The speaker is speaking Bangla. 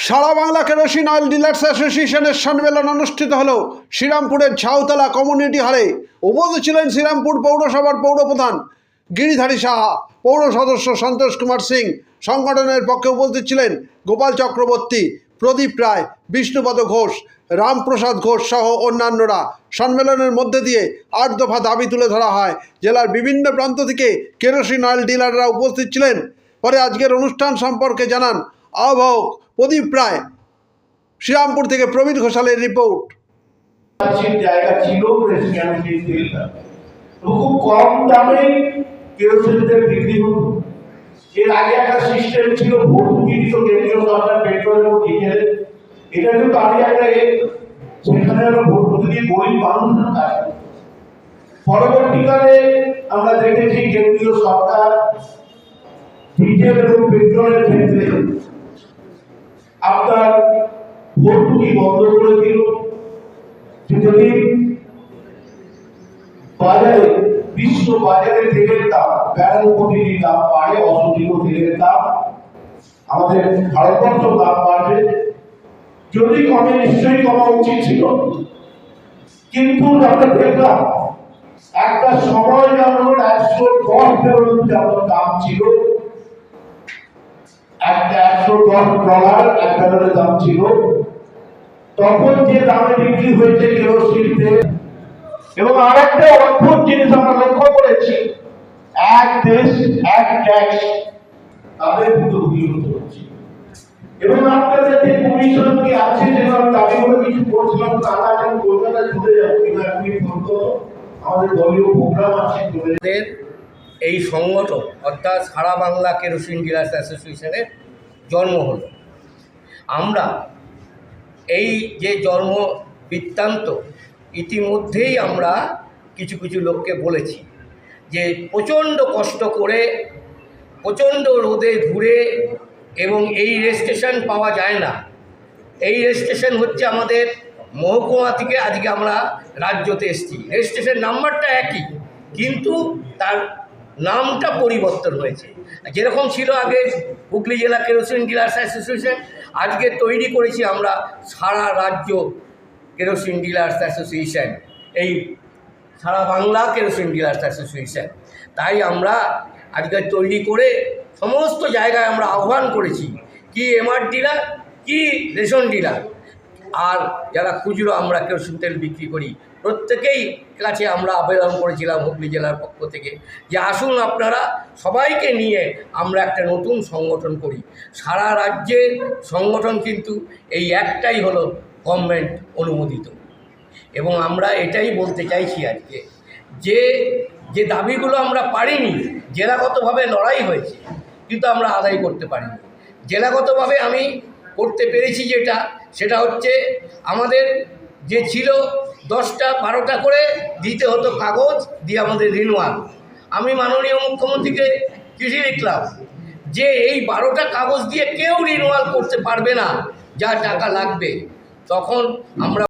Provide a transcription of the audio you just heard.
সারা বাংলা কেরোসিন অয়েল ডিলার্স অ্যাসোসিয়েশনের সম্মেলন অনুষ্ঠিত হল শ্রীরামপুরের ঝাউতলা কমিউনিটি হলে। উপস্থিত ছিলেন শ্রীরামপুর পৌরসভার পৌরপ্রধান গিরিধারী সাহা, পৌর সদস্য সন্তোষ কুমার সিং। সংগঠনের পক্ষে উপস্থিত ছিলেন গোপাল চক্রবর্তী, প্রদীপ রায়, বিষ্ণুপদ ঘোষ, রামপ্রসাদ ঘোষ সহ অন্যান্যরা। সম্মেলনের মধ্যে দিয়ে 8 দফা দাবি তুলে ধরা হয়। জেলার বিভিন্ন প্রান্ত থেকে কেরোসিন অয়েল ডিলাররা উপস্থিত ছিলেন। পরে আজকের অনুষ্ঠান সম্পর্কে জানান আহ্বায়ক প্রদীপ রায়। শ্রীরামপুর থেকে প্রবীণ ঘোষালের রিপোর্ট। জায়গা ছিল কেরোসিন তেলটা খুব কম দামে কেরোসিন তেল বিক্রি হতো। এর আগে একটা সিস্টেম ছিল ভর্তুকি দিত কেন্দ্রীয় সরকার পেট্রোল এবং ডিজেল। এটা কিন্তু আমি একটা সেখানে ভর্তুকি দিয়ে গরিব মানুষরা কাজ। পরবর্তীকালে আমরা দেখেছি কেন্দ্রীয় সরকার ডিজেল এবং পেট্রোলের ক্ষেত্রে আপনার ভর্তুকি বন্ধ করে দিল। যদি বাজারে বিশ্ব বাজারে তেলের দাম ব্যারেল প্রতিটি দাম বাড়ে, অশোধিত তেলের দাম আমাদের ভারতবর্ষ দাম বাড়বে। যদি কমে নিশ্চয়ই কমা উচিত ছিল, কিন্তু আমরা দেখলাম একটা সময় যেমন 110 যেমন দাম ছিল, একটা $110 এক ব্যারেলের দাম ছিল। তখন যে দামে বিক্রি হয়েছে কেরোসিন তেল। এবং আরেকটা অদ্ভুত জিনিস আমরা লক্ষ্য করেছি, এক দেশ এক ট্যাক্স তাদের ভুক্তভোগী হতে হচ্ছে। এবং আপনাদের যে কমিশন কি আছে, যেমন দাবি করে কিছু করছিলাম, তারা যেন কলকাতা চলে যাবে কিনা আপনি ফোন করো, আমাদের দলীয় প্রোগ্রাম আছে। এই সংগঠন অর্থাৎ সারা বাংলা কেরোসিন ডিলার্স অ্যাসোসিয়েশনের জন্ম হলো। আমরা এই যে জন্ম বৃত্তান্ত ইতিমধ্যেই আমরা কিছু কিছু লোককে বলেছি যে প্রচণ্ড কষ্ট করে, প্রচণ্ড রোদে ঘুরে, এবং এই রেজিস্ট্রেশন পাওয়া যায় না। এই রেজিস্ট্রেশন হচ্ছে আমাদের মহকুমা থেকে আজকে আমরা রাজ্যতে এসেছি। রেজিস্ট্রেশন নাম্বারটা একই, কিন্তু তার নামটা পরিবর্তন হয়েছে। যেরকম ছিল আগে হুগলি জেলা কেরোসিন ডিলার্স অ্যাসোসিয়েশন, আজকে তৈরি করেছি আমরা সারা রাজ্য কেরোসিন ডিলার্স অ্যাসোসিয়েশন, এই সারা বাংলা কেরোসিন ডিলার্স অ্যাসোসিয়েশন। তাই আমরা আজকে তৈরি করে সমস্ত জায়গায় আমরা আহ্বান করেছি, কি এমআর ডিলার, কি রেশন ডিলার, আর যারা খুচরো আমরা কেরোসিন তেল বিক্রি করি, প্রত্যেকেই কাছে আমরা আবেদন করেছিলাম হুগলি জেলার পক্ষ থেকে যে আসুন আপনারা সবাইকে নিয়ে আমরা একটা নতুন সংগঠন করি। সারা রাজ্যের সংগঠন কিন্তু এই একটাই হলো গভর্নমেন্ট অনুমোদিত। এবং আমরা এটাই বলতে চাইছি আজকে যে যে দাবিগুলো আমরা পারিনি, জেলাগতভাবে লড়াই হয়েছে কিন্তু আমরা আদায় করতে পারিনি। জেলাগতভাবে আমি করতে পেরেছি সেটা হচ্ছে আমাদের যে ছিল 10টা 12টা করে দিতে হতো কাগজ দিয়ে আমাদের রিনওয়াল। আমি মাননীয় মুখ্যমন্ত্রীকে চিঠি লিখলাম যে এই 12টা কাগজ দিয়ে কেউ রিনওয়াল করতে পারবে না, যা টাকা লাগবে। তখন আমরা